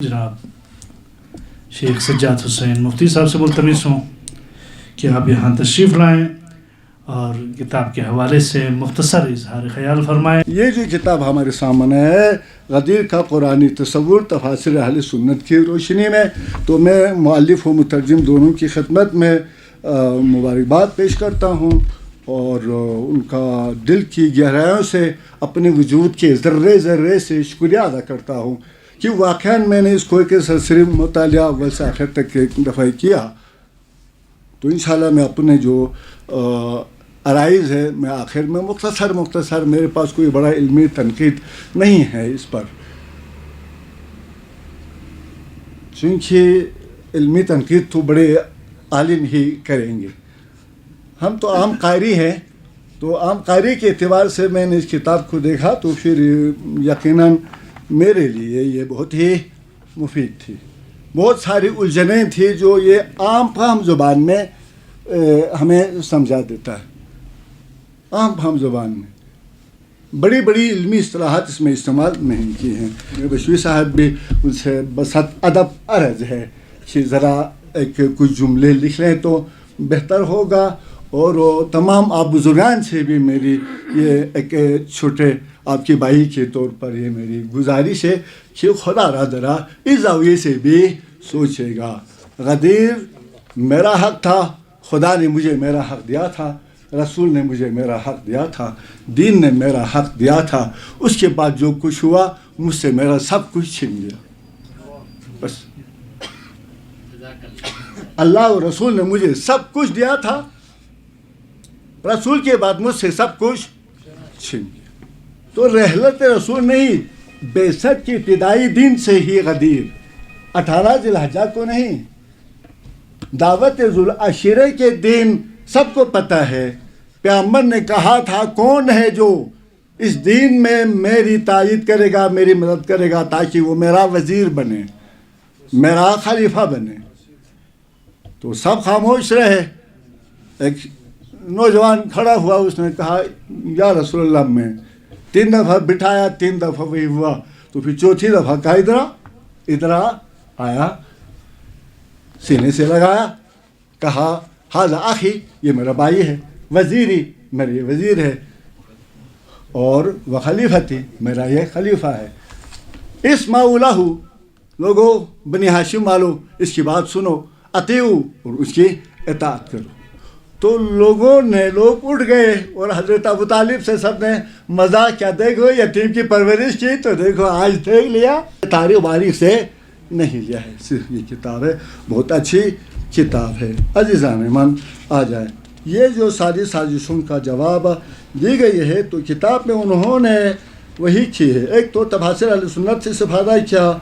جناب شیخ سجاد حسین مفتی صاحب سے ملتمس ہوں کہ آپ یہاں تشریف لائیں اور کتاب کے حوالے سے مختصر اظہار خیال فرمائیں۔ یہ جو کتاب ہمارے سامنے ہے غدیر کا قرآنی تصور تفاسیر اہل سنت کی روشنی میں، تو میں مؤلف و مترجم دونوں کی خدمت میں مبارکباد پیش کرتا ہوں اور ان کا دل کی گہرائیوں سے اپنے وجود کے ذرے ذرے سے شکریہ ادا کرتا ہوں کہ واقعاً میں نے اس کو ایک سرسری مطالعہ اول سے آخر تک ایک دفعہ کیا، تو انشاءاللہ میں اپنے جو عرائض ہے میں آخر میں مختصر میرے پاس کوئی بڑا علمی تنقید نہیں ہے اس پر، چونکہ علمی تنقید تو بڑے عالم ہی کریں گے، ہم تو عام قاری ہیں، تو عام قاری کے اعتبار سے میں نے اس کتاب کو دیکھا تو پھر یقیناً میرے لیے یہ بہت ہی مفید تھی۔ بہت ساری الجھنیں تھیں جو یہ عام فہم زبان میں ہمیں سمجھا دیتا ہے، عام فہم زبان میں بڑی بڑی علمی اصطلاحات اس میں استعمال نہیں کی ہیں۔ بشوی صاحب بھی ان سے بسط ادب عرض ہے کہ ذرا ایک کچھ جملے لکھ لیں تو بہتر ہوگا، اور تمام آپ بزرگان سے بھی میری یہ ایک چھوٹے آپ کی بھائی کے طور پر یہ میری گزارش ہے کہ خدا را ذرا اس زاویے سے بھی سوچے گا۔ غدیر میرا حق تھا، خدا نے مجھے میرا حق دیا تھا، رسول نے مجھے میرا حق دیا تھا، دین نے میرا حق دیا تھا، اس کے بعد جو کچھ ہوا مجھ سے میرا سب کچھ چھن گیا۔ بس اللہ اور رسول نے مجھے سب کچھ دیا تھا، رسول کے بعد مجھ سے سب کچھ چھن گیا۔ تو رحلت رسول نہیں، بعثت کی ابتدائی دن سے ہی غدیر، 18 ذی الحجہ کو نہیں، دعوت ذوالعشرہ کے دن سب کو پتہ ہے۔ پیغمبر نے کہا تھا کون ہے جو اس دین میں میری تائید کرے گا، میری مدد کرے گا تاکہ وہ میرا وزیر بنے، میرا خلیفہ بنے، تو سب خاموش رہے۔ ایک نوجوان کھڑا ہوا، اس نے کہا یا رسول اللہ، میں 3 دفعہ بٹھایا، 3 دفعہ وہی ہوا، تو پھر چوتھی دفعہ کہا ادھر آیا، سینے سے لگایا، کہا حاضر آخی، یہ میرا بھائی ہے، وزیری میرے وزیر ہے، اور وہ خلیفتی میرا یہ خلیفہ ہے، اسمعوا لہ، لوگو بنی ہاشم والو اس کی بات سنو، اطیعوا اور اس کی اطاعت کرو۔ تو لوگ اٹھ گئے اور حضرت ابو طالب سے سب نے مذاق کیا، دیکھو یتیم کی پرورش کی تو دیکھو آج دیکھ لیا، تاریخ باریخ سے نہیں لیا ہے، صرف یہ کتاب ہے، بہت اچھی کتاب ہے۔ عزیزان من آ جائے، یہ جو ساری سازشوں کا جواب دی گئی ہے تو کتاب میں انہوں نے وہی کی ہے۔ ایک تو تفاسیر اہل سنت سے استفادہ کیا،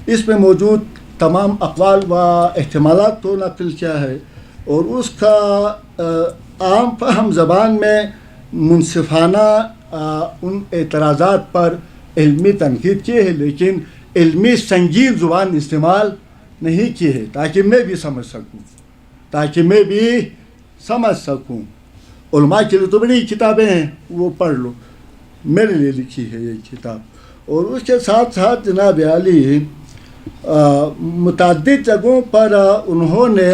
اس میں موجود تمام اقوال و احتمالات کو نقل کیا ہے، اور اس کا عام فہم زبان میں منصفانہ ان اعتراضات پر علمی تنقید کی ہے، لیکن علمی سنگین زبان استعمال نہیں کی ہے تاکہ میں بھی سمجھ سکوں، علماء کے لیے تو بڑی کتابیں ہیں، وہ پڑھ لو، میرے لیے لکھی ہے یہ کتاب۔ اور اس کے ساتھ ساتھ جناب عالی متعدد جگہوں پر انہوں نے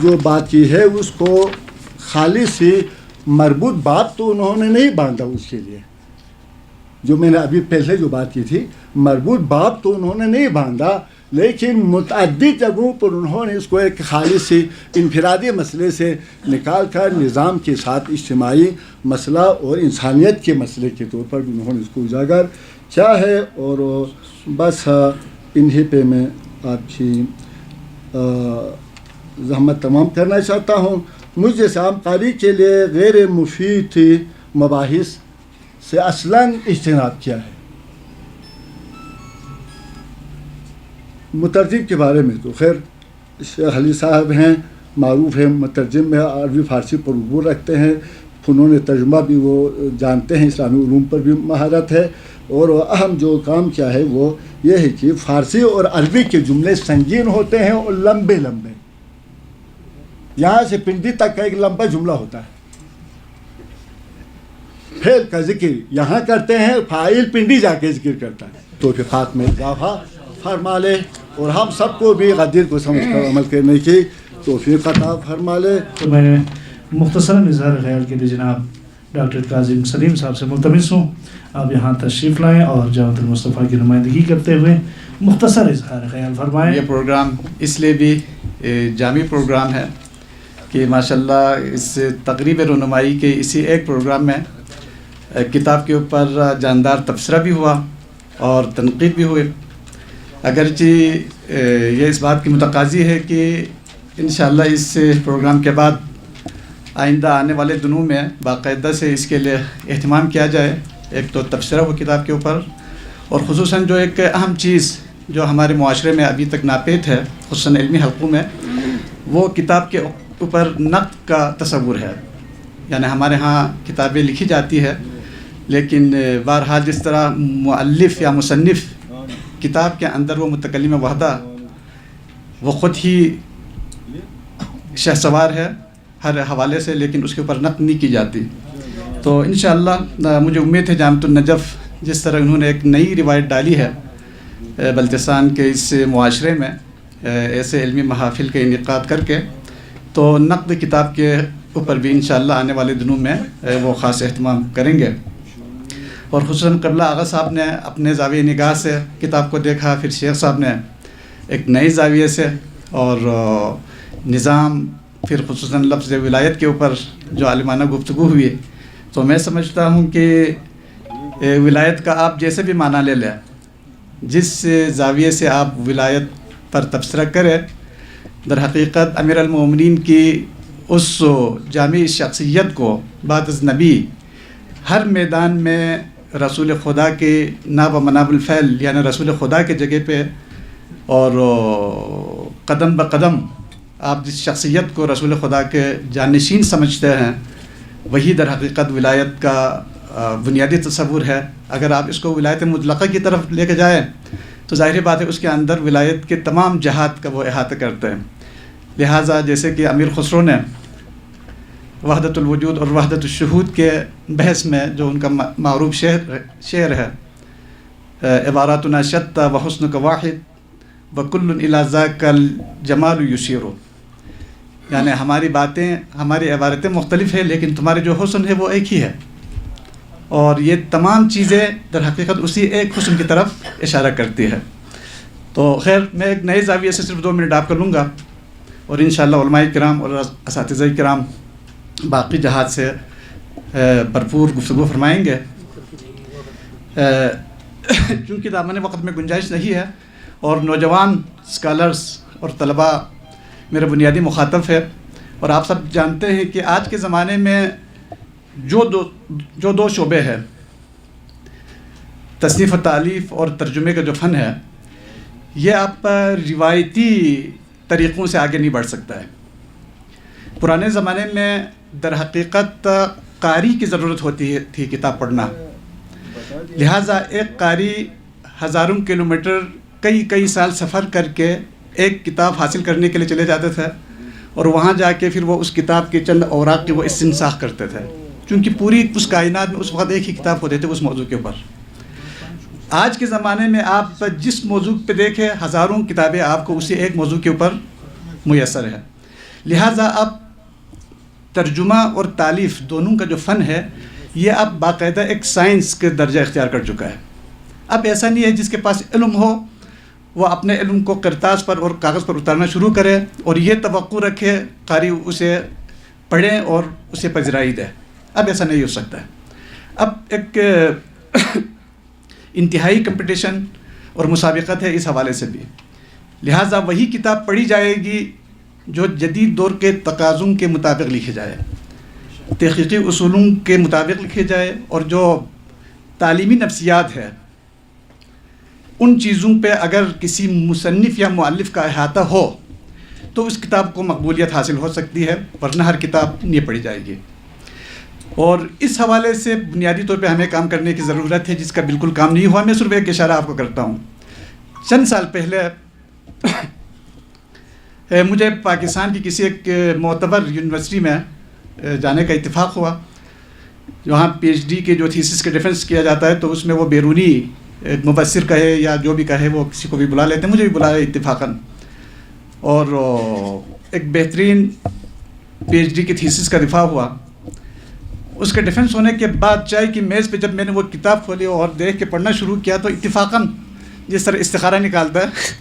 جو بات کی ہے اس کو خالص ہی مربوط بات تو انہوں نے نہیں باندھا، اس کے لیے جو میں نے ابھی پہلے جو بات کی تھی مربوط باب تو انہوں نے نہیں باندھا، لیکن متعدد جگہوں پر انہوں نے اس کو ایک خالص ہی انفرادی مسئلے سے نکال کر نظام کے ساتھ اجتماعی مسئلہ اور انسانیت کے مسئلے کے طور پر انہوں نے اس کو اجاگر کیا ہے۔ اور بس انہی پہ میں آپ کی زحمت تمام کرنا چاہتا ہوں۔ مجھ جیسے عام قاری کے لیے غیر مفید مباحث سے اصلاً اجتناب کیا ہے۔ مترجم کے بارے میں تو خیر شیخ علی صاحب ہیں، معروف ہیں مترجم میں، عربی فارسی پر عبور رکھتے ہیں، فنون ترجمہ بھی وہ جانتے ہیں، اسلامی علوم پر بھی مہارت ہے، اور اہم جو کام کیا ہے وہ یہ ہے کہ فارسی اور عربی کے جملے سنگین ہوتے ہیں اور لمبے لمبے، یہاں سے پنڈی تک کا ایک لمبا جملہ ہوتا ہے، فعل کا ذکر یہاں کرتے ہیں، فاعل پنڈی جا کے ذکر کرتا ہے، توفیقات میں اضافہ فرما لے اور ہم سب کو بھی غدیر کو سمجھ کر عمل کرنے کی توفیق عطا فرما لے. تو میں مختصراً اظہار خیال کے لیے جناب ڈاکٹر کاظم سلیم صاحب سے ملتمس ہوں آپ یہاں تشریف لائیں اور جامعۃ المصطفیٰ کی نمائندگی کرتے ہوئے مختصر اظہار خیال فرمائیں. یہ پروگرام اس لیے بھی جامع پروگرام ہے کہ ماشاءاللہ اس تقریب رونمائی کے اسی ایک پروگرام میں کتاب کے اوپر جاندار تبصرہ بھی ہوا اور تنقید بھی ہوئی. اگرچہ یہ اس بات کی متقاضی ہے کہ انشاءاللہ اس پروگرام کے بعد آئندہ آنے والے دنوں میں باقاعدہ سے اس کے لیے اہتمام کیا جائے. ایک تو تبصرہ ہو کتاب کے اوپر اور خصوصاً جو ایک اہم چیز جو ہمارے معاشرے میں ابھی تک ناپید ہے خصوصاً علمی حلقوں میں وہ کتاب کے اوپر نقد کا تصور ہے. یعنی ہمارے ہاں کتابیں لکھی جاتی ہے لیکن بہرحال جس طرح مؤلف یا مصنف کتاب کے اندر وہ متکلم وحدہ وہ خود ہی شہسوار ہے ہر حوالے سے لیکن اس کے اوپر نقد نہیں کی جاتی. تو انشاءاللہ مجھے امید ہے جامعۃ النجف جس طرح انہوں نے ایک نئی روایت ڈالی ہے بلتستان کے اس معاشرے میں ایسے علمی محافل کے انعقاد کر کے تو نقد کتاب کے اوپر بھی انشاءاللہ آنے والے دنوں میں وہ خاص اہتمام کریں گے. اور خصوصاً قبلہ آغا صاحب نے اپنے زاویہ نگاہ سے کتاب کو دیکھا پھر شیخ صاحب نے ایک نئی زاویے سے اور نظام پھر خصوصاً لفظ ولایت کے اوپر جو عالمانہ گفتگو ہوئی تو میں سمجھتا ہوں کہ ولایت کا آپ جیسے بھی معنی لے لیں جس زاویے سے آپ ولایت پر تبصرہ کریں در حقیقت امیر المومنین کی اس جامع شخصیت کو بعد از نبی ہر میدان میں رسول خدا کے ناب و مناب الفعل یعنی رسول خدا کے جگہ پہ اور قدم بقدم آپ جس شخصیت کو رسول خدا کے جانشین سمجھتے ہیں وہی در حقیقت ولایت کا بنیادی تصور ہے. اگر آپ اس کو ولایت مطلقہ کی طرف لے کے جائیں تو ظاہر بات ہے اس کے اندر ولایت کے تمام جہات کا وہ احاطہ کرتے ہیں. لہٰذا جیسے کہ امیر خسرو نے وحدت الوجود اور وحدت الشہود کے بحث میں جو ان کا معروف شعر ہے عباراتنا شتى وحسنك واحد وكل الى ذاك الجمال يشير یعنی ہماری باتیں ہماری عبارتیں مختلف ہیں لیکن تمہارے جو حسن ہے وہ ایک ہی ہے اور یہ تمام چیزیں در حقیقت اسی ایک حسن کی طرف اشارہ کرتی ہے. تو خیر میں ایک نئے زاویے سے صرف 2 منٹ آپ کر لوں گا اور انشاءاللہ علماء کرام اور اساتذہ کرام باقی جہات سے بھرپور گفتگو فرمائیں گے. چونکہ دامن وقت میں گنجائش نہیں ہے اور نوجوان اسکالرس اور طلباء میرے بنیادی مخاطب ہے اور آپ سب جانتے ہیں کہ آج کے زمانے میں جو دو شعبے ہیں تصنیف و تالیف اور ترجمے کا جو فن ہے یہ آپ روایتی طریقوں سے آگے نہیں بڑھ سکتا ہے. پرانے زمانے میں در حقیقت قاری کی ضرورت ہوتی تھی کتاب پڑھنا. لہٰذا ایک قاری ہزاروں کلومیٹر کئی سال سفر کر کے ایک کتاب حاصل کرنے کے لیے چلے جاتے تھے اور وہاں جا کے پھر وہ اس کتاب کے چند اوراق کی وہ استنساخ کرتے تھے چونکہ پوری اس کائنات میں اس وقت ایک ہی کتاب ہوتے تھے اس موضوع کے اوپر. آج کے زمانے میں آپ جس موضوع پہ دیکھیں ہزاروں کتابیں آپ کو اسی ایک موضوع کے اوپر میسر ہے. لہٰذا اب ترجمہ اور تالیف دونوں کا جو فن ہے یہ اب باقاعدہ ایک سائنس کے درجہ اختیار کر چکا ہے. اب ایسا نہیں ہے جس کے پاس علم ہو وہ اپنے علم کو کرتاس پر اور کاغذ پر اتارنا شروع کرے اور یہ توقع رکھے قاری اسے پڑھیں اور اسے پذیرائی دے. اب ایسا نہیں ہو سکتا ہے. اب ایک انتہائی کمپٹیشن اور مسابقت ہے اس حوالے سے بھی. لہٰذا وہی کتاب پڑھی جائے گی جو جدید دور کے تقاضوں کے مطابق لکھی جائے, تحقیقی اصولوں کے مطابق لکھی جائے, اور جو تعلیمی نفسیات ہے ان چیزوں پہ اگر کسی مصنف یا مؤلف کا احاطہ ہو تو اس کتاب کو مقبولیت حاصل ہو سکتی ہے, ورنہ ہر کتاب نہیں پڑھی جائے گی. اور اس حوالے سے بنیادی طور پہ ہمیں کام کرنے کی ضرورت ہے جس کا بالکل کام نہیں ہوا. میں صرف ایک اشارہ آپ کو کرتا ہوں. چند سال پہلے مجھے پاکستان کی کسی ایک معتبر یونیورسٹی میں جانے کا اتفاق ہوا. وہاں پی ایچ ڈی کے جو تھیسس کے ڈیفنس کیا جاتا ہے تو اس میں وہ بیرونی ایک مبصر کہے یا جو بھی کہے، وہ کسی کو بھی بلا لیتے ہیں، مجھے بھی بلایا اتفاقاً، اور ایک بہترین پی ایچ ڈی کی تھیسس کا دفاع ہوا. اس کے ڈیفنس ہونے کے بعد چائے کی میز پہ جب میں نے وہ کتاب کھولی اور دیکھ کے پڑھنا شروع کیا تو اتفاقاً جس طرح استخارہ نکالتا ہے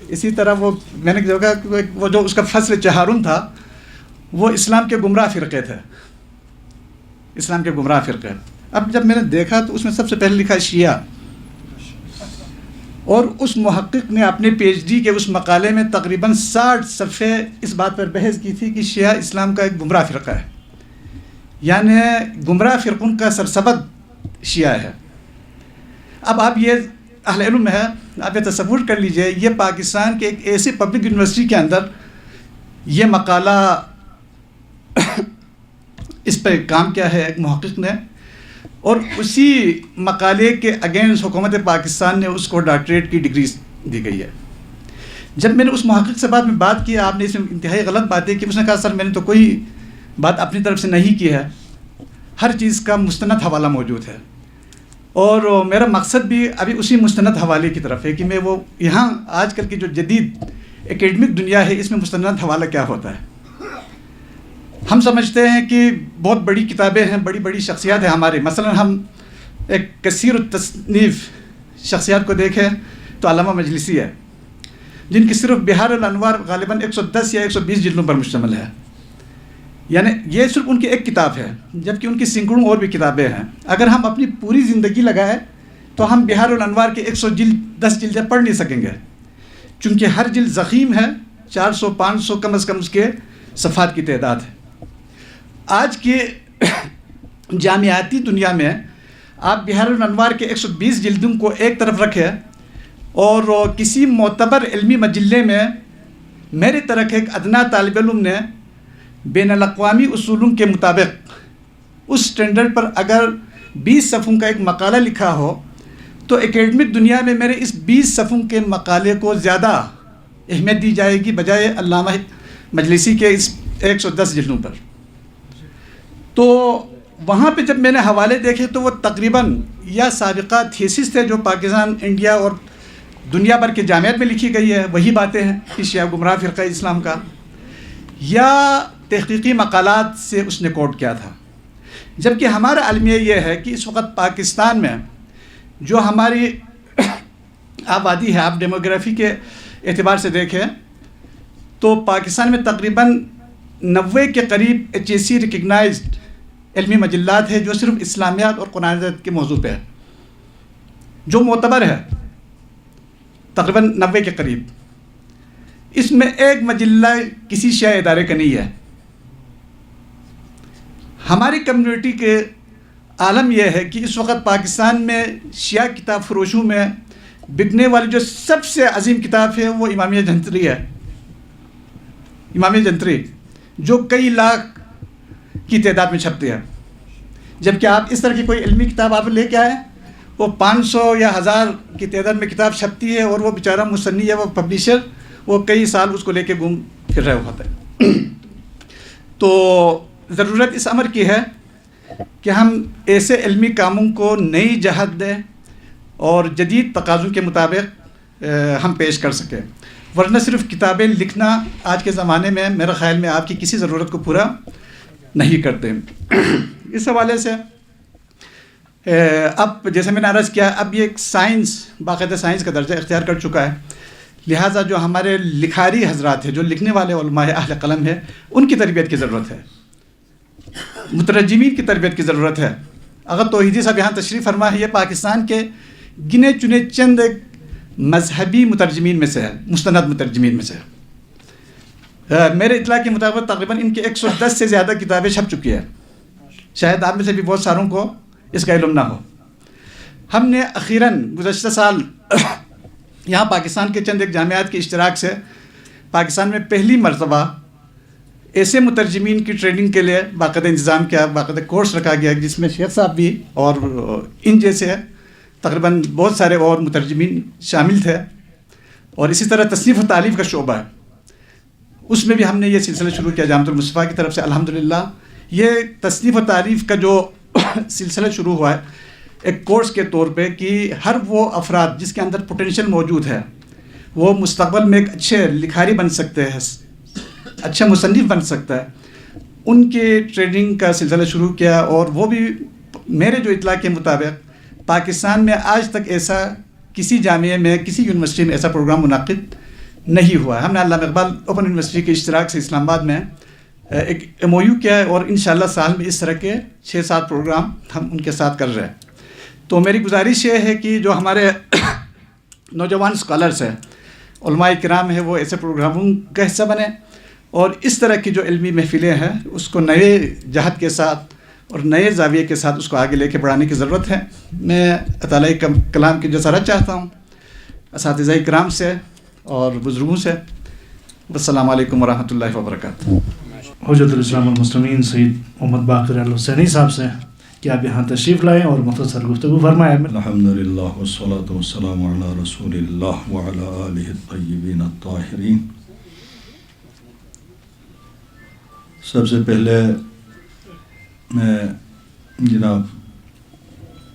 اسی طرح وہ میں نے دیکھا کہ وہ جو اس کا فصل چہارم تھا وہ اسلام کے گمراہ فرقے تھے، اسلام کے گمراہ فرقے. اب جب میں نے دیکھا تو اس میں سب سے پہلے لکھا شیعہ، اور اس محقق نے اپنے پی ایچ ڈی کے اس مقالے میں تقریباً 60 صفحے اس بات پر بحث کی تھی کہ شیعہ اسلام کا ایک گمراہ فرقہ ہے، یعنی گمراہ فرقوں کا سرسبد شیعہ ہے. اب آپ یہ اہل علم ہے، آپ یہ تصور کر لیجئے، یہ پاکستان کے ایک ایسی پبلک یونیورسٹی کے اندر یہ مقالہ اس پہ کام کیا ہے ایک محقق نے، اور اسی مقالے کے اگینسٹ حکومت پاکستان نے اس کو ڈاکٹریٹ کی ڈگری دی گئی ہے. جب میں نے اس محقق سے بعد میں بات کی، آپ نے اس میں انتہائی غلط باتیں کی. اس نے کہا سر میں نے تو کوئی بات اپنی طرف سے نہیں کی ہے، ہر چیز کا مستند حوالہ موجود ہے، اور میرا مقصد بھی ابھی اسی مستند حوالے کی طرف ہے کہ میں وہ یہاں آج کل کی جو جدید اکیڈمک دنیا ہے اس میں مستند حوالہ کیا ہوتا ہے. ہم سمجھتے ہیں کہ بہت بڑی کتابیں ہیں، بڑی بڑی شخصیات ہیں ہمارے، مثلا ہم ایک کثیر التصنیف شخصیات کو دیکھیں تو علامہ مجلسی ہے، جن کی صرف بہار الانوار غالباً 110 یا 120 جلدوں پر مشتمل ہے. یعنی یہ صرف ان کی ایک کتاب ہے، جبکہ ان کی سینکڑوں اور بھی کتابیں ہیں. اگر ہم اپنی پوری زندگی لگائیں تو ہم بہار الانوار کے 10 جلدیں پڑھ نہیں سکیں گے، چونکہ ہر جلد ضخیم ہے، 400-500 کم از کم اس کے صفحات کی تعداد ہے. آج کے جامعاتی دنیا میں آپ بہار الانوار کے 120 جلدوں کو ایک طرف رکھیں اور کسی معتبر علمی مجلے میں میرے طرح کے ایک ادنا طالب علم نے بین الاقوامی اصولوں کے مطابق اس سٹینڈرڈ پر اگر 20 صفحوں کا ایک مقالہ لکھا ہو تو اکیڈمک دنیا میں میرے اس 20 صفحوں کے مقالے کو زیادہ اہمیت دی جائے گی بجائے علامہ مجلسی کے اس 110 جلدوں پر. تو وہاں پہ جب میں نے حوالے دیکھے تو وہ تقریباً یا سابقہ تھیسس تھے جو پاکستان، انڈیا اور دنیا بھر کے جامعات میں لکھی گئی ہے، وہی باتیں ہیں کہ شیعہ گمراہ فرقہ اسلام کا، یا تحقیقی مقالات سے اس نے کوٹ کیا تھا. جبکہ ہمارا المیہ یہ ہے کہ اس وقت پاکستان میں جو ہماری آبادی ہے، آپ ڈیموگرافی کے اعتبار سے دیکھیں تو پاکستان میں تقریباً 90 کے قریب HAC ریکگنائزڈ علمی مجلات ہیں جو صرف اسلامیات اور قرآن کے موضوع پہ ہے، جو معتبر ہے تقریباً 90 کے قریب. اس میں ایک مجلہ کسی شیعہ ادارے کا نہیں ہے. ہماری کمیونٹی کے عالم یہ ہے کہ اس وقت پاکستان میں شیعہ کتاب فروشوں میں بکنے والی جو سب سے عظیم کتاب ہے وہ امامیہ جنتری ہے، امامیہ جنتری، جو کئی لاکھ کی تعداد میں چھپتی ہے. جبکہ آپ اس طرح کی کوئی علمی کتاب آپ لے کے آئیں وہ 500 یا 1000 کی تعداد میں کتاب چھپتی ہے، اور وہ بیچارہ مصنف یا وہ پبلیشر وہ کئی سال اس کو لے کے گھوم پھر رہے ہوتے ہیں. تو ضرورت اس امر کی ہے کہ ہم ایسے علمی کاموں کو نئی جہت دیں اور جدید تقاضوں کے مطابق ہم پیش کر سکیں، ورنہ صرف کتابیں لکھنا آج کے زمانے میں میرے خیال میں آپ کی کسی ضرورت کو پورا نہیں کرتے. اس حوالے سے اب جیسے میں نے عرض کیا، اب یہ ایک سائنس، باقاعدہ سائنس کا درجہ اختیار کر چکا ہے، لہٰذا جو ہمارے لکھاری حضرات ہیں، جو لکھنے والے علماء اہل قلم ہیں، ان کی تربیت کی ضرورت ہے، مترجمین کی تربیت کی ضرورت ہے. اگر توحیدی صاحب یہاں تشریف فرما ہے، یہ پاکستان کے گنے چنے چند مذہبی مترجمین میں سے ہے، مستند مترجمین میں سے ہے. میرے اطلاع کے مطابق تقریباً ان کے 110 سے زیادہ کتابیں چھپ چکی ہیں. شاید آپ میں سے بھی بہت ساروں کو اس کا علم نہ ہو. ہم نے اخیراً گزشتہ سال یہاں پاکستان کے چند ایک جامعات کے اشتراک سے پاکستان میں پہلی مرتبہ ایسے مترجمین کی ٹریننگ کے لیے باقاعدہ انتظام کیا، باقاعدہ کورس رکھا گیا جس میں شیخ صاحب بھی اور ان جیسے تقریباً بہت سارے اور مترجمین شامل تھے. اور اسی طرح تصنیف و تالیف کا شعبہ ہے، اس میں بھی ہم نے یہ سلسلہ شروع کیا جامعۃ المصطفیٰ کی طرف سے. الحمدللہ یہ تصنیف و تالیف کا جو سلسلہ شروع ہوا ہے ایک کورس کے طور پہ کہ ہر وہ افراد جس کے اندر پوٹینشیل موجود ہے، وہ مستقبل میں ایک اچھے لکھاری بن سکتے ہیں، اچھا مصنف بن سکتا ہے، ان کے ٹریننگ کا سلسلہ شروع کیا. اور وہ بھی میرے جو اطلاع کے مطابق پاکستان میں آج تک ایسا کسی جامعے میں، کسی یونیورسٹی میں ایسا پروگرام منعقد نہیں ہوا ہے. ہم نے علامہ اقبال اوپن یونیورسٹی کے اشتراک سے اسلام آباد میں ایک MOU کیا ہے، اور انشاءاللہ سال میں اس طرح کے 6-7 پروگرام ہم ان کے ساتھ کر رہے ہیں. تو میری گزارش یہ ہے کہ جو ہمارے نوجوان اسکالرس ہیں، علماء کرام ہیں، وہ ایسے پروگراموں کا حصہ بنیں، اور اس طرح کی جو علمی محفلیں ہیں اس کو نئے جہت کے ساتھ اور نئے زاویے کے ساتھ اس کو آگے لے کے بڑھانے کی ضرورت ہے. میں اطالیہ کلام کی جسارت چاہتا ہوں اساتذہ کرام سے اور بزرگوں سے. السلام علیکم ورحمۃ اللہ وبرکاتہ. حجت الاسلام والمسلمین سید محمد باقر الحسینی صاحب سے کہ آپ یہاں تشریف لائیں اور مختصر گفتگو فرمائیں. الحمدللہ والصلاة والسلام علی رسول اللہ وعلی آلہ الطیبین الطاہرین. سب سے پہلے میں جناب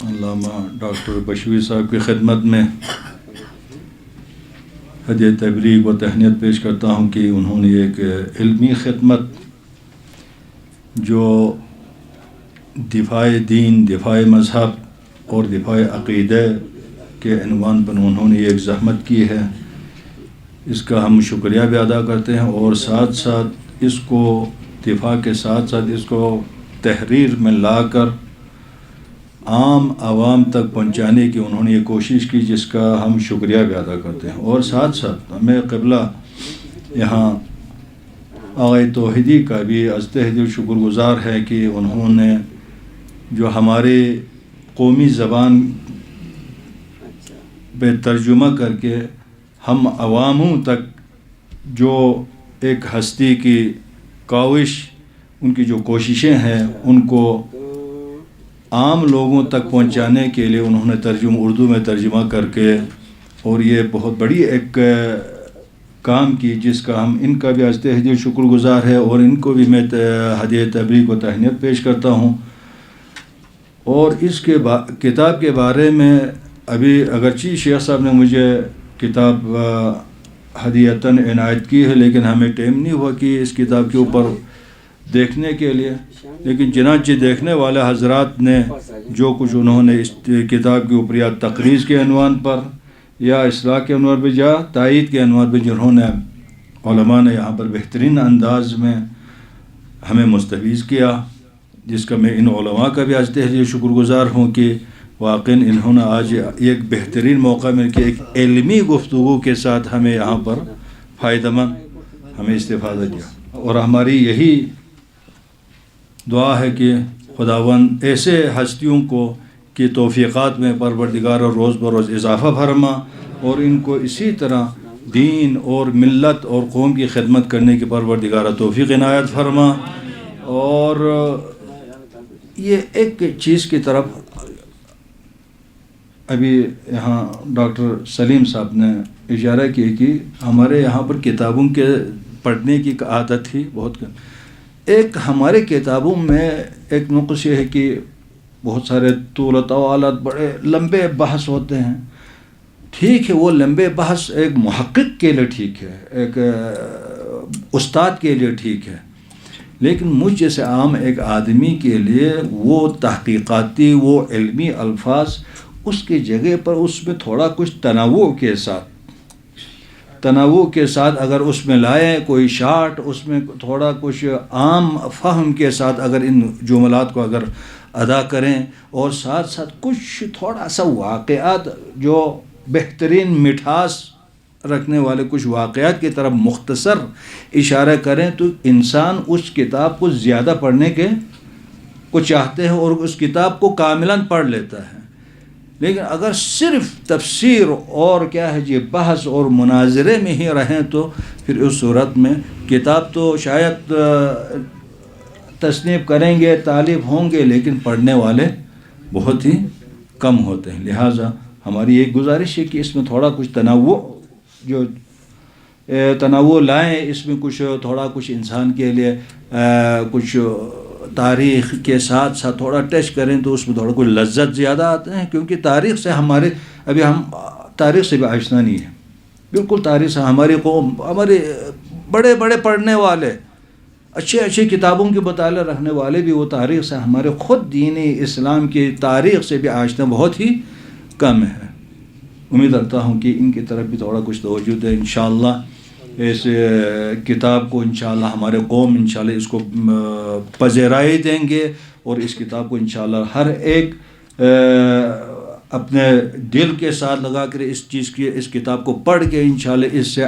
علامہ ڈاکٹر بشوی صاحب کی خدمت میں ہدیہ تبریک و تہنیت پیش کرتا ہوں کہ انہوں نے ایک علمی خدمت جو دفاع دین، دفاع مذہب اور دفاع عقیدہ کے عنوان پر انہوں نے ایک زحمت کی ہے، اس کا ہم شکریہ بھی ادا کرتے ہیں. اور ساتھ ساتھ اس کو دفاع کے ساتھ ساتھ اس کو تحریر میں لا کر عام عوام تک پہنچانے کی انہوں نے یہ کوشش کی، جس کا ہم شکریہ بھی ادا کرتے ہیں. اور ساتھ ساتھ ہمیں قبلہ یہاں آغائی توحیدی کا بھی از تہ دل شکر گزار ہے کہ انہوں نے جو ہمارے قومی زبان پہ ترجمہ کر کے ہم عواموں تک جو ایک ہستی کی کاوش، ان کی جو کوششیں ہیں ان کو عام لوگوں تک پہنچانے کے لیے انہوں نے اردو میں ترجمہ کر کے، اور یہ بہت بڑی ایک کام کی، جس کا ہم ان کا بھی از تہ دل شکر گزار ہے. اور ان کو بھی میں ہدیہ تبریک و تہنیت پیش کرتا ہوں. اور اس کے کتاب کے بارے میں ابھی اگرچہ شیخ صاحب نے مجھے کتاب ہدیتاً عنایت کی ہے، لیکن ہمیں ٹائم نہیں ہوا کہ اس کتاب کے اوپر دیکھنے کے لیے. لیکن چنانچہ دیکھنے والے حضرات نے جو کچھ انہوں نے اس کتاب کے اوپر یا تقریض کے عنوان پر یا اصلاح کے عنوان پر یا تائید کے عنوان پر جنہوں نے علماء نے یہاں پر بہترین انداز میں ہمیں مستفیض کیا، جس کا میں ان علماء کا بھی از تہ دل شکر گزار ہوں کہ واقعاً انہوں نے آج ایک بہترین موقع مل کے ایک علمی گفتگو کے ساتھ ہمیں یہاں پر فائدہ مند ہمیں استفادہ دیا. اور ہماری یہی دعا ہے کہ خداوند ایسے ہستیوں کو کی توفیقات میں پروردگار اور روز بروز اضافہ فرما، اور ان کو اسی طرح دین اور ملت اور قوم کی خدمت کرنے کی پروردگار توفیق عنایت فرما. اور یہ ایک چیز کی طرف ابھی یہاں ڈاکٹر سلیم صاحب نے اشارہ کیا کہ ہمارے یہاں پر کتابوں کے پڑھنے کی عادت تھی بہت. ایک ہمارے کتابوں میں ایک نقص یہ ہے کہ بہت سارے طول و طوالات، بڑے لمبے بحث ہوتے ہیں. ٹھیک ہے، وہ لمبے بحث ایک محقق کے لیے ٹھیک ہے، ایک استاد کے لیے ٹھیک ہے، لیکن مجھ جیسے عام ایک آدمی کے لیے وہ تحقیقاتی، وہ علمی الفاظ اس کی جگہ پر اس میں تھوڑا کچھ تنوع کے ساتھ اگر اس میں لائیں کوئی شارٹ، اس میں تھوڑا کچھ عام فہم کے ساتھ اگر ان جملات کو اگر ادا کریں، اور ساتھ ساتھ کچھ تھوڑا سا واقعات جو بہترین مٹھاس رکھنے والے کچھ واقعات کی طرف مختصر اشارہ کریں، تو انسان اس کتاب کو زیادہ پڑھنے کو چاہتے ہیں اور اس کتاب کو کاملاً پڑھ لیتا ہے. لیکن اگر صرف تفسیر اور کیا ہے جی بحث اور مناظرے میں ہی رہیں تو پھر اس صورت میں کتاب تو شاید تصنیف کریں گے، تالیف ہوں گے، لیکن پڑھنے والے بہت ہی کم ہوتے ہیں. لہٰذا ہماری ایک گزارش ہے کہ اس میں تھوڑا کچھ تنوع لائیں، اس میں کچھ تھوڑا کچھ انسان کے لیے کچھ تاریخ کے ساتھ ساتھ تھوڑا ٹچ کریں تو اس میں تھوڑا کوئی لذت زیادہ آتے ہیں، کیونکہ تاریخ سے ابھی ہم تاریخ سے بھی آشنا نہیں ہیں، بالکل تاریخ سے ہماری قوم، ہمارے بڑے بڑے پڑھنے والے، اچھے کتابوں کے مطالعہ رکھنے والے بھی وہ تاریخ سے، ہمارے خود دین اسلام کی تاریخ سے بھی آشنا بہت ہی کم ہے۔ امید رکھتا ہوں کہ ان کی طرف بھی تھوڑا کچھ توجہ ہے، انشاءاللہ اس کتاب کو انشاءاللہ ہمارے قوم انشاءاللہ اس کو پذیرائی دیں گے، اور اس کتاب کو انشاءاللہ ہر ایک اپنے دل کے ساتھ لگا کر اس کتاب کو پڑھ کے انشاءاللہ اس سے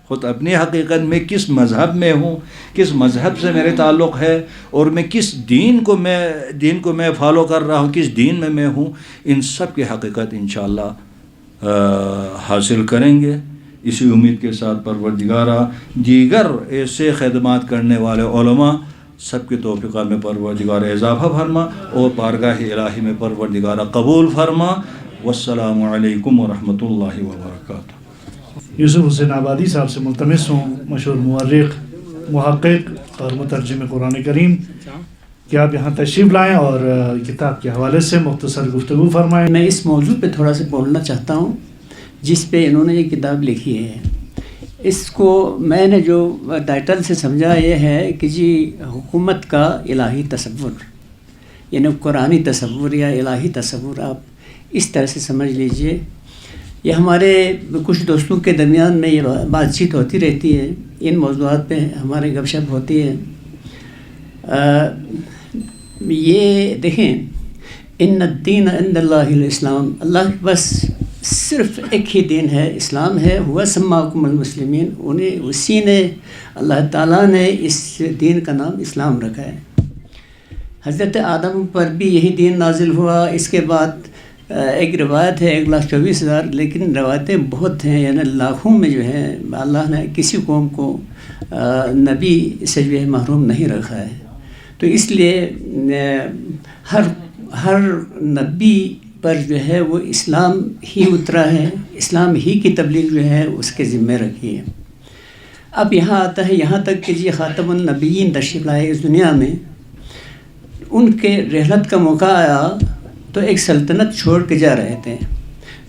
خود اپنی حقیقت میں کس مذہب میں ہوں، کس مذہب سے میرے تعلق ہے، اور میں کس دین کو میں فالو کر رہا ہوں، کس دین میں ہوں، ان سب کی حقیقت انشاءاللہ حاصل کریں گے۔ اسی امید کے ساتھ پروردگارہ دیگر ایسے خدمات کرنے والے علماء سب کے توفیقات میں پروردگار اضافہ فرما، اور بارگاہ الہی میں پروردگارہ قبول فرما۔ والسلام علیکم ورحمۃ اللہ وبرکاتہ۔ یوسف حسین آبادی صاحب سے ملتمس ہوں، مشہور مورخ، محقق اور مترجم قرآن کریم، کہ آپ یہاں تشریف لائیں اور کتاب کے حوالے سے مختصر گفتگو فرمائیں۔ میں اس موضوع پہ تھوڑا سا بولنا چاہتا ہوں جس پہ انہوں نے یہ کتاب لکھی ہے۔ اس کو میں نے جو ٹائٹل سے سمجھا یہ ہے کہ جی حکومت کا الہی تصور، یعنی قرآنی تصور یا الہی تصور، آپ اس طرح سے سمجھ لیجئے۔ یہ ہمارے کچھ دوستوں کے درمیان میں یہ بات چیت ہوتی رہتی ہے، ان موضوعات پہ ہمارے گپ شپ ہوتی ہے۔ یہ دیکھیں، ان الدین عند اللہ الاسلام، اللہ کے بس صرف ایک ہی دین ہے، اسلام ہے، ہوا سماکم المسلمین، اسی نے، اللہ تعالیٰ نے اس دین کا نام اسلام رکھا ہے۔ حضرت آدم پر بھی یہی دین نازل ہوا، اس کے بعد ایک روایت ہے 1,24,000، لیکن روایتیں بہت ہیں، یعنی لاکھوں میں جو ہے اللہ نے کسی قوم کو نبی سے جو ہے محروم نہیں رکھا ہے۔ تو اس لیے ہر نبی پر جو ہے وہ اسلام ہی اترا ہے، اسلام ہی کی تبلیغ جو ہے اس کے ذمہ رکھی ہے۔ اب یہاں آتا ہے یہاں تک کہ جی خاتم النبیین تشریف لائے اس دنیا میں، ان کے رحلت کا موقع آیا تو ایک سلطنت چھوڑ کے جا رہے تھے۔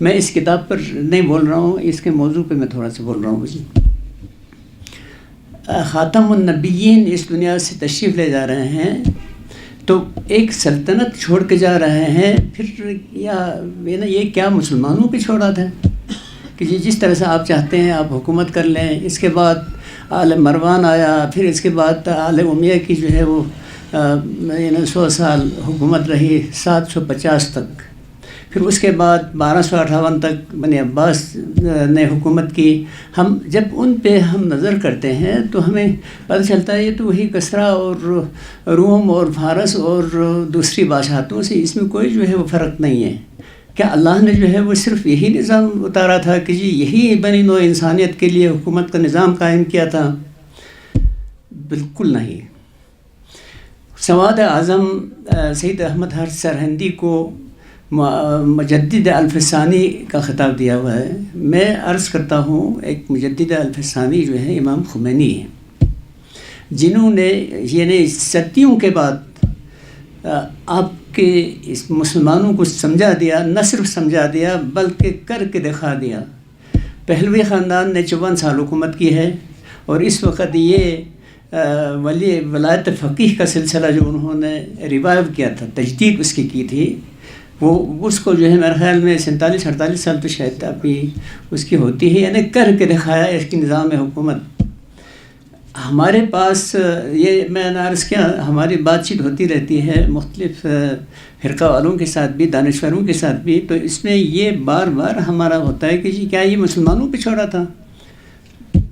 میں اس کتاب پر نہیں بول رہا ہوں، اس کے موضوع پہ میں تھوڑا سا بول رہا ہوں۔ جی خاتم النبیین اس دنیا سے تشریف لے جا رہے ہیں تو ایک سلطنت چھوڑ کے جا رہے ہیں، پھر یہ کیا مسلمانوں پہ چھوڑا تھا کہ جس طرح سے آپ چاہتے ہیں آپ حکومت کر لیں۔ اس کے بعد آل مروان آیا، پھر اس کے بعد آل امیہ کی جو ہے وہ 100 سال حکومت رہی، 750 تک، پھر اس کے بعد 1258 تک بنی عباس نے حکومت کی۔ ہم جب ان پہ ہم نظر کرتے ہیں تو ہمیں پتہ چلتا ہے یہ تو وہی کسرا اور روم اور فارس اور دوسری بادشاہتوں سے اس میں کوئی جو ہے وہ فرق نہیں ہے۔ کیا اللہ نے جو ہے وہ صرف یہی نظام اتارا تھا کہ جی یہی بنی نوع انسانیت کے لیے حکومت کا نظام قائم کیا تھا؟ بالکل نہیں۔ سواد اعظم سید احمد ہر سرہندی کو مجدد الف ثانی کا خطاب دیا ہوا ہے۔ میں عرض کرتا ہوں ایک مجدد الف ثانی جو ہے امام خمینی ہے، جنہوں نے یعنی صدیوں کے بعد آپ کے اس مسلمانوں کو سمجھا دیا، نہ صرف سمجھا دیا بلکہ کر کے دکھا دیا۔ پہلوی خاندان نے 54 سال حکومت کی ہے، اور اس وقت یہ ولایت فقیہ کا سلسلہ جو انہوں نے ریوائیو کیا تھا، تجدید اس کی تھی، وہ اس کو جو ہے میرے خیال میں 47-48 سال تو شاید ابھی اس کی ہوتی ہے، یعنی کر کے دکھایا اس کی نظام حکومت۔ ہمارے پاس یہ میں نے عرض کیا، ہماری بات چیت ہوتی رہتی ہے مختلف فرقہ والوں کے ساتھ بھی، دانشوروں کے ساتھ بھی، تو اس میں یہ بار بار ہمارا ہوتا ہے کہ جی کیا یہ مسلمانوں پہ چھوڑا تھا؟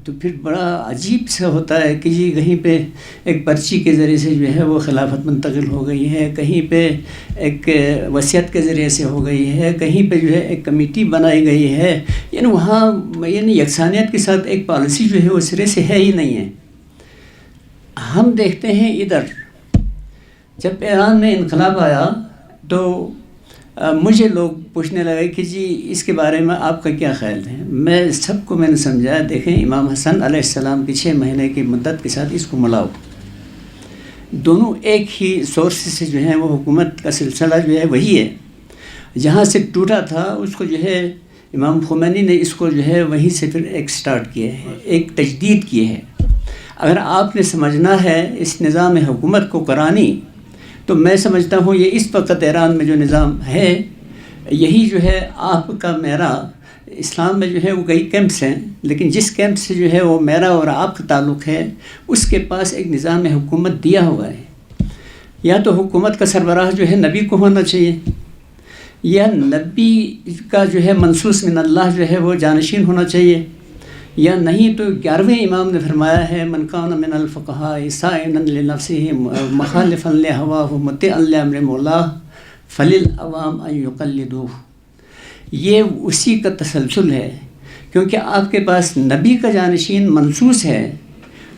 تو پھر بڑا عجیب سا ہوتا ہے کہ جی کہیں پہ ایک پرچی کے ذریعے سے جو ہے وہ خلافت منتقل ہو گئی ہے، کہیں پہ ایک وصیت کے ذریعے سے ہو گئی ہے، کہیں پہ جو ہے ایک کمیٹی بنائی گئی ہے، یعنی وہاں یعنی یکسانیت کے ساتھ ایک پالیسی جو ہے وہ سرے سے ہے ہی نہیں ہے۔ ہم دیکھتے ہیں ادھر جب ایران میں انقلاب آیا تو مجھے لوگ پوچھنے لگے کہ جی اس کے بارے میں آپ کا کیا خیال ہے؟ میں سب کو میں نے سمجھایا، دیکھیں امام حسن علیہ السلام کی 6 مہینے کی مدت کے ساتھ اس کو ملاؤ۔ دونوں ایک ہی سورس سے جو ہے وہ حکومت کا سلسلہ جو ہے وہی ہے. جہاں سے ٹوٹا تھا اس کو جو ہے امام خمینی نے اس کو جو ہے وہیں سے پھر ایک سٹارٹ کیا ہے, ایک تجدید کی ہے. اگر آپ نے سمجھنا ہے اس نظام حکومت کو قرآنی, تو میں سمجھتا ہوں یہ اس وقت ایران میں جو نظام ہے یہی جو ہے آپ کا میرا. اسلام میں جو ہے وہ کئی کیمپس ہیں, لیکن جس کیمپ سے جو ہے وہ میرا اور آپ کا تعلق ہے اس کے پاس ایک نظام حکومت دیا ہوا ہے. یا تو حکومت کا سربراہ جو ہے نبی کو ہونا چاہیے, یا نبی کا جو ہے منصوص من اللہ جو ہے وہ جانشین ہونا چاہیے, یا نہیں تو 11ویں امام نے فرمایا ہے من کان من الفقہاء صائنا لنفسہ مخالفا لہواہ مطیعا لامر مولاہ فللعوام ان یقلدوہ. یہ اسی کا تسلسل ہے, کیونکہ آپ کے پاس نبی کا جانشین منصوص ہے,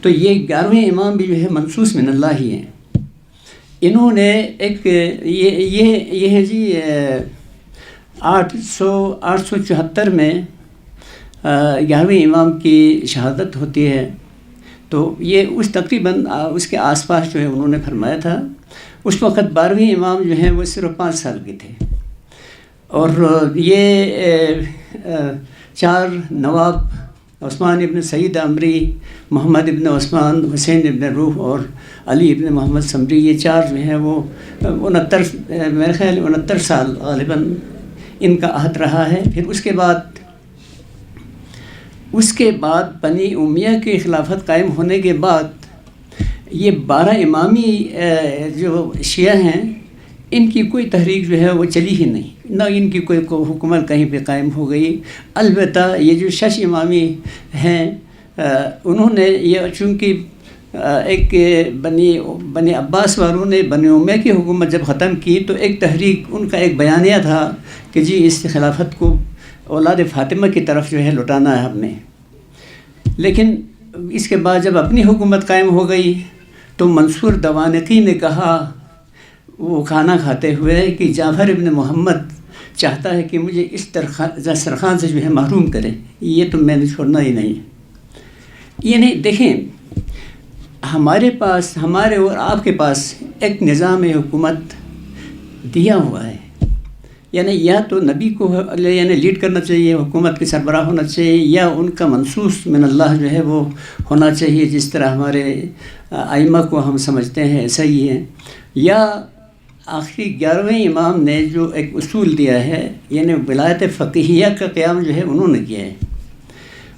تو یہ 11ویں امام بھی جو ہے منصوص من اللہ ہی ہیں. انہوں نے ایک یہ ہے جی 874 میں 11ویں امام کی شہادت ہوتی ہے, تو یہ اس تقریباً اس کے آس پاس جو ہے انہوں نے فرمایا تھا. اس وقت 12ویں امام جو ہیں وہ صرف 5 سال کے تھے, اور یہ 4 نواب عثمان ابن سعید عمری, محمد ابن عثمان, حسین ابن روح اور علی ابن محمد سمری, یہ 4 جو ہیں وہ 69 میرے خیال 69 سال غالباً ان کا عہد رہا ہے. پھر اس کے بعد بنی امیہ کی خلافت قائم ہونے کے بعد یہ 12 امامی جو شیعہ ہیں ان کی کوئی تحریک جو ہے وہ چلی ہی نہیں, نہ ان کی کوئی حکومت کہیں پہ قائم ہو گئی. البتہ یہ جو 6 امامی ہیں انہوں نے یہ چونکہ ایک بنی عباس والوں نے بنی امیہ کی حکومت جب ختم کی تو ایک تحریک ان کا ایک بیانیہ تھا کہ جی اس خلافت کو اولاد فاطمہ کی طرف جو ہے لٹانا ہے ہم نے. لیکن اس کے بعد جب اپنی حکومت قائم ہو گئی تو منصور دوانقی نے کہا وہ کھانا کھاتے ہوئے کہ جعفر ابن محمد چاہتا ہے کہ مجھے اس دسترخوان سے جو ہے محروم کرے, یہ تو میں نے چھوڑنا ہی نہیں. یہ نہیں, دیکھیں ہمارے پاس, ہمارے اور آپ کے پاس ایک نظام حکومت دیا ہوا ہے, یعنی یا تو نبی کو یعنی لیڈ کرنا چاہیے, حکومت کے سربراہ ہونا چاہیے, یا ان کا منصوص من اللہ جو ہے وہ ہونا چاہیے, جس طرح ہمارے ائمہ کو ہم سمجھتے ہیں ایسا ہی ہے. یا آخری 11ویں امام نے جو ایک اصول دیا ہے یعنی ولایت فقیہیہ کا قیام جو ہے انہوں نے کیا ہے,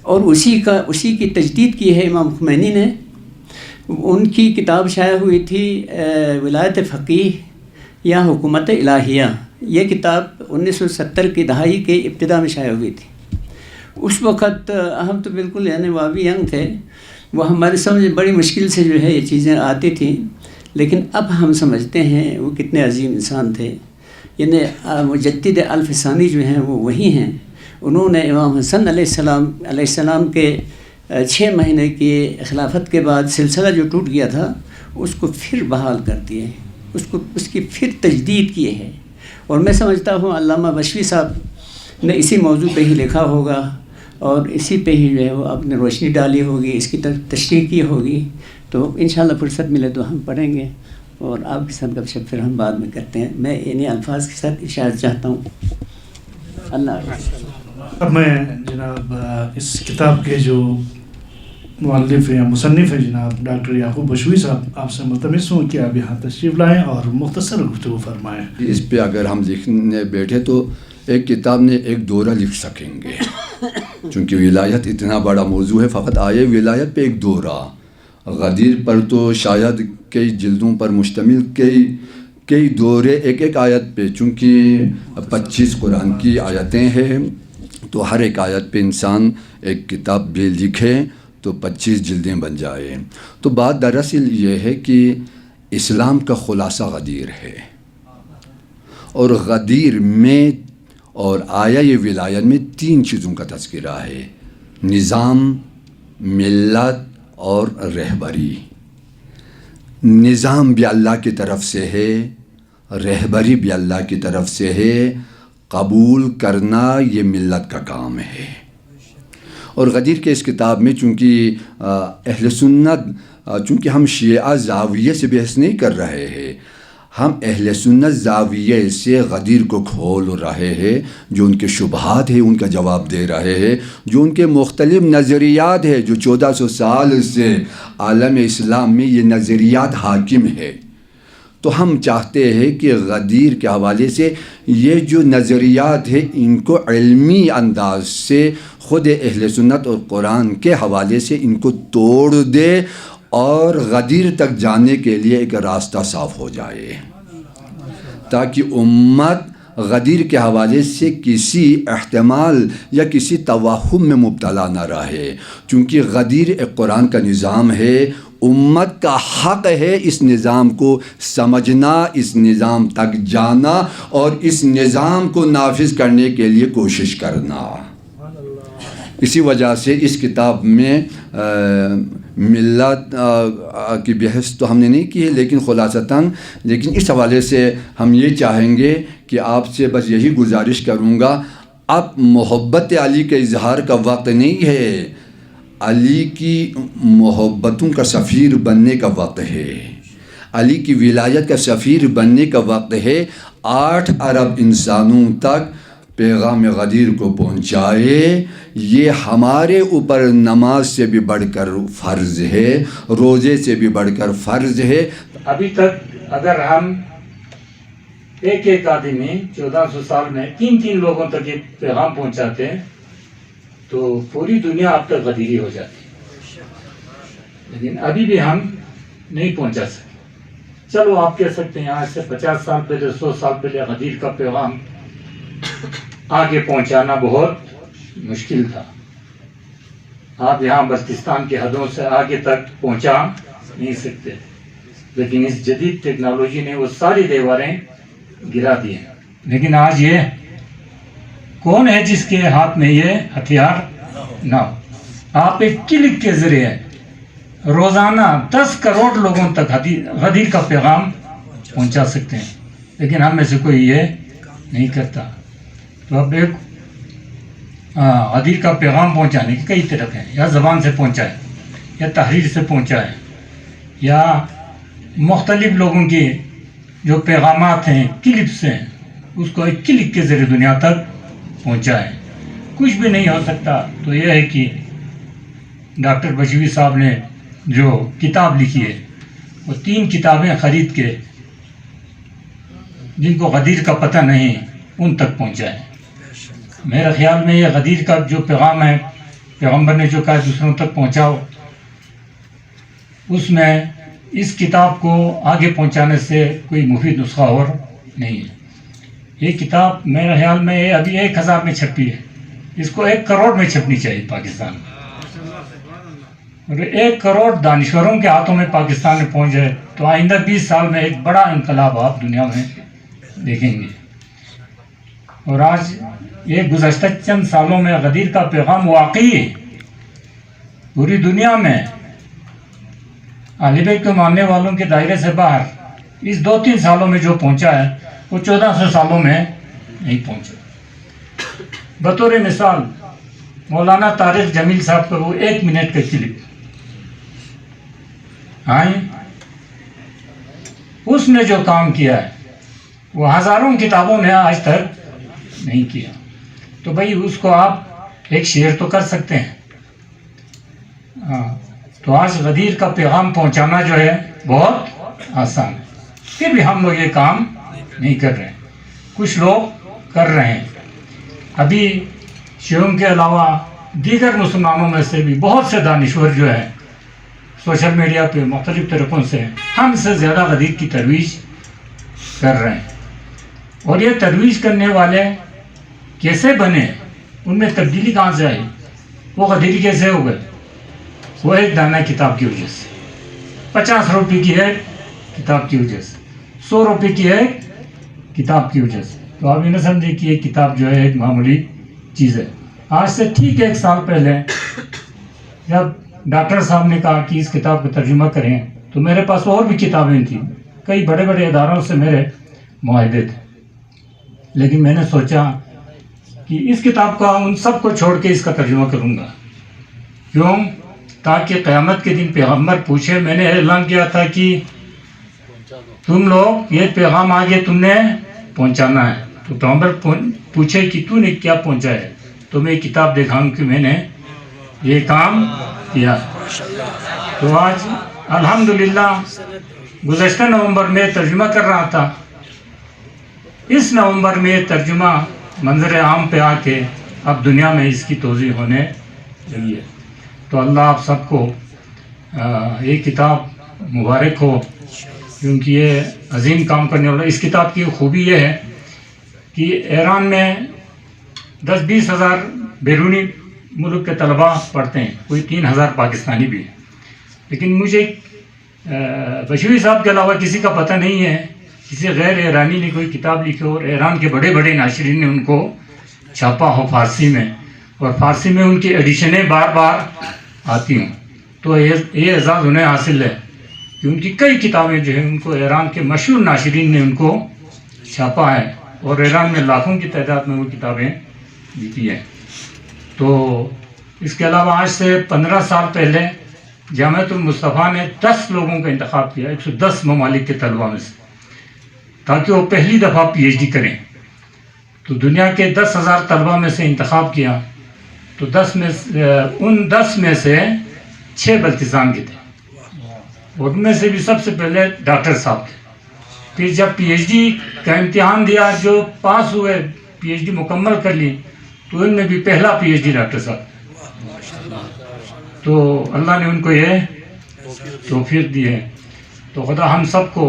اور اسی کی تجدید کی ہے امام خمینی نے. ان کی کتاب شائع ہوئی تھی ولایت فقیہ یا حکومت الہیہ, یہ کتاب 1970 کی دہائی کے ابتدا میں شائع ہوئی تھی. اس وقت ہم تو بالکل یعنی وابی ینگ تھے, وہ ہمارے سمجھ بڑی مشکل سے جو ہے یہ چیزیں آتی تھیں, لیکن اب ہم سمجھتے ہیں وہ کتنے عظیم انسان تھے. یعنی مجدد الفسانی جو ہیں وہ وہی ہیں, انہوں نے امام حسن علیہ السلام کے 6 مہینے کی خلافت کے بعد سلسلہ جو ٹوٹ گیا تھا اس کو پھر بحال کر دیے, اس کی پھر تجدید کی ہے. اور میں سمجھتا ہوں علامہ بشوی صاحب نے اسی موضوع پہ ہی لکھا ہوگا اور اسی پہ ہی جو ہے وہ اپنے روشنی ڈالی ہوگی, اس کی تشریح کی ہوگی. تو انشاءاللہ فرصت ملے تو ہم پڑھیں گے, اور آپ کے ساتھ گپ شپ پھر ہم بعد میں کرتے ہیں. میں انہیں الفاظ کے ساتھ اشارہ چاہتا ہوں. اللہ حافظ. اب میں جناب اس کتاب کے جو مؤلف یا مصنف ہیں جناب ڈاکٹر یعقوب بشوی صاحب, آپ سے ملتمس ہوں کہ آپ یہاں تشریف لائیں اور مختصر گفتگو فرمائیں. اس پہ اگر ہم لکھنے بیٹھے تو ایک کتاب نے ایک دورہ لکھ سکیں گے, چونکہ ولایت اتنا بڑا موضوع ہے. فقط آئے ولایت پہ ایک دورہ, غدیر پر تو شاید کئی جلدوں پر مشتمل کئی دورے ایک آیت پہ, چونکہ 25 قرآن کی آیتیں ہیں تو ہر ایک آیت پہ انسان ایک کتاب بھی لکھے تو 25 جلدیں بن جائے. تو بات دراصل یہ ہے کہ اسلام کا خلاصہ غدیر ہے, اور غدیر میں اور آیا یہ ولایت میں 3 چیزوں کا تذکرہ ہے: نظام, ملت اور رہبری. نظام بھی اللہ کی طرف سے ہے, رہبری بھی اللہ کی طرف سے ہے, قبول کرنا یہ ملت کا کام ہے. اور غدیر کے اس کتاب میں چونکہ اہل سنت، چونکہ ہم شیعہ زاویہ سے بحث نہیں کر رہے ہیں، ہم اہل سنت زاویہ سے غدیر کو کھول رہے ہیں، جو ان کے شبہات ہیں ان کا جواب دے رہے ہیں، جو ان کے مختلف نظریات ہیں، جو 1400 سال سے عالم اسلام میں یہ نظریات حاکم ہے۔ تو ہم چاہتے ہیں کہ غدیر کے حوالے سے یہ جو نظریات ہیں ان کو علمی انداز سے خود اہل سنت اور قرآن کے حوالے سے ان کو توڑ دے اور غدیر تک جانے کے لیے ایک راستہ صاف ہو جائے، تاکہ امت غدیر کے حوالے سے کسی احتمال یا کسی توہم میں مبتلا نہ رہے، چونکہ غدیر ایک قرآن کا نظام ہے۔ امت کا حق ہے اس نظام کو سمجھنا، اس نظام تک جانا اور اس نظام کو نافذ کرنے کے لیے کوشش کرنا۔ اسی وجہ سے اس کتاب میں ملت کی بحث تو ہم نے نہیں کی ہے، لیکن خلاصتاً لیکن اس حوالے سے ہم یہ چاہیں گے کہ آپ سے بس یہی گزارش کروں گا، اب محبت علی کے اظہار کا وقت نہیں ہے، علی کی محبتوں کا سفیر بننے کا وقت ہے، علی کی ولایت کا سفیر بننے کا وقت ہے۔ 8 ارب انسانوں تک پیغام غدیر کو پہنچائے، یہ ہمارے اوپر نماز سے بھی بڑھ کر فرض ہے، روزے سے بھی بڑھ کر فرض ہے۔ ابھی تک اگر ہم ایک آدمی 1400 سال میں 3 لوگوں تک یہ پیغام پہنچاتے ہیں تو پوری دنیا اب تک غدیری ہو جاتی، لیکن ابھی بھی ہم نہیں پہنچا سکتے۔ چلو آپ کہہ سکتے ہیں آج سے 50 سال پہلے 100 سال پہلے غدیر کا پیغام آگے پہنچانا بہت مشکل تھا، آپ یہاں بلتستان کے حدوں سے آگے تک پہنچا نہیں سکتے، لیکن اس جدید ٹیکنالوجی نے وہ ساری دیواریں گرا دی ہیں۔ لیکن آج یہ کون ہے جس کے ہاتھ میں یہ ہتھیار نہ ہو؟ آپ ایک کلک کے ذریعے روزانہ 10 کروڑ لوگوں تک غدیر کا پیغام پہنچا سکتے ہیں، لیکن ہم میں سے کوئی یہ نہیں کرتا۔ تو اب ایک غدیر کا پیغام پہنچانے کے کئی طریقے ہیں، یا زبان سے پہنچائے، یا تحریر سے پہنچائے، یا مختلف لوگوں کی جو پیغامات ہیں کلپس ہیں اس کو ایک کلک کے ذریعے دنیا تک پہنچائے۔ کچھ بھی نہیں ہو سکتا تو یہ ہے کہ ڈاکٹر بشوی صاحب نے جو کتاب لکھی ہے وہ 3 کتابیں خرید کے جن کو غدیر کا پتہ نہیں ان تک پہنچائے۔ میرے خیال میں یہ غدیر کا جو پیغام ہے، پیغمبر نے جو کہا دوسروں تک پہنچاؤ، اس میں اس کتاب کو آگے پہنچانے سے کوئی مفید نسخہ اور نہیں ہے۔ یہ کتاب میرے خیال میں یہ ابھی 1000 میں چھپی ہے، اس کو 1 کروڑ میں چھپنی چاہیے پاکستان میں، اور 1 کروڑ دانشوروں کے ہاتھوں میں پاکستان میں پہنچ جائے تو آئندہ 20 سال میں ایک بڑا انقلاب آپ دنیا میں دیکھیں گے۔ اور آج یہ گزشتہ چند سالوں میں غدیر کا پیغام واقعی پوری دنیا میں اہل بیت کے ماننے والوں کے دائرے سے باہر اس 2-3 سالوں میں جو پہنچا ہے وہ 1400 سالوں میں نہیں پہنچا۔ بطور مثال مولانا طارق جمیل صاحب کا وہ 1 منٹ کا کلپ اس نے جو کام کیا ہے وہ ہزاروں کتابوں نے آج تک نہیں کیا، تو بھائی اس کو آپ ایک شیئر تو کر سکتے ہیں۔ تو آج غدیر کا پیغام پہنچانا جو ہے بہت آسان ہے، پھر بھی ہم لوگ یہ کام نہیں کر رہے ہیں، کچھ لوگ کر رہے ہیں۔ ابھی شیعوں کے علاوہ دیگر مسلمانوں میں سے بھی بہت سے دانشور جو ہیں سوشل میڈیا پہ مختلف طریقوں سے ہم سے زیادہ غدیر کی ترویج کر رہے ہیں، اور یہ ترویج کرنے والے کیسے بنے، ان میں تبدیلی کہاں سے آئی، وہ غدیری کیسے ہو گئے؟ وہ ایک دانہ کتاب کی وجہ سے، 50 روپے کی ہے کتاب کی وجہ سے، 100 روپے کی ہے کتاب کی وجہ سے۔ تو آپ یہ نہ سمجھیں کہ یہ کتاب جو ہے ایک معمولی چیز ہے۔ آج سے ٹھیک 1 سال پہلے جب ڈاکٹر صاحب نے کہا کہ اس کتاب کا ترجمہ کریں تو میرے پاس اور بھی کتابیں تھیں، کئی بڑے بڑے اداروں سے میرے معاہدے تھے، لیکن میں نے سوچا کہ اس کتاب کا ان سب کو چھوڑ کے اس کا ترجمہ کروں گا، کیوں؟ تاکہ قیامت کے دن پیغمبر پوچھے میں نے اعلان کیا تھا کہ تم لوگ یہ پیغام آگے تم نے پہنچانا ہے، تو پیغمبر پوچھے کہ تو نے کیا پہنچا ہے، تو میں کتاب دکھاؤں کہ میں نے یہ کام کیا۔ تو آج الحمدللہ گزشتہ نومبر میں ترجمہ کر رہا تھا، اس نومبر میں ترجمہ منظر عام پہ آ کے اب دنیا میں اس کی توضیح ہونے لگی ہے۔ تو اللہ آپ سب کو یہ کتاب مبارک ہو، کیونکہ یہ عظیم کام کرنے والا۔ اس کتاب کی خوبی یہ ہے کہ ایران میں 10-20 ہزار بیرونی ملک کے طلباء پڑھتے ہیں، کوئی 3,000 پاکستانی بھی ہیں، لیکن مجھے بشوی صاحب کے علاوہ کسی کا پتہ نہیں ہے، کسی غیر ایرانی نے کوئی کتاب لکھی اور ایران کے بڑے بڑے ناشرین نے ان کو چھاپا ہو فارسی میں، اور فارسی میں ان کی ایڈیشنیں بار بار آتی ہوں۔ تو یہ اعزاز انہیں حاصل ہے کہ ان کی کئی کتابیں جو ہیں ان کو ایران کے مشہور ناشرین نے ان کو چھاپا ہے، اور ایران میں لاکھوں کی تعداد میں وہ کتابیں لکھی ہیں۔ تو اس کے علاوہ آج سے 15 سال پہلے جامعۃ المصطفیٰ نے 10 لوگوں کا انتخاب کیا 110 ممالک کے طلباء میں سے، تاکہ وہ پہلی دفعہ پی ایچ ڈی کریں۔ تو دنیا کے 10,000 طلباء میں سے انتخاب کیا، تو ان 10 میں سے 6 بلتستان کے تھے، اور ان میں سے بھی سب سے پہلے ڈاکٹر صاحب تھے۔ پھر جب پی ایچ ڈی کا امتحان دیا، جو پاس ہوئے، پی ایچ ڈی مکمل کر لی، تو ان میں بھی پہلا پی ایچ ڈی ڈاکٹر صاحب تھے۔ تو اللہ نے ان کو یہ توفیق دی ہے۔ تو خدا ہم سب کو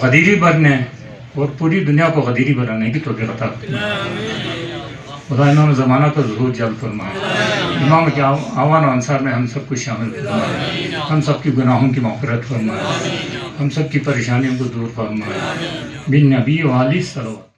غدیری بننے اور پوری دنیا کو غدیری بنانے کی توفیق عطا فرمائے۔ خدا امام زمانہ کا ظہور جلب فرمائے، امام کے آوان و انصار میں ہم سب کو شامل فرمائے، ہم سب کی گناہوں کی مغفرت فرمائے، ہم سب کی پریشانیوں کو دور فرمائے۔ بن نبی و علی صلوات۔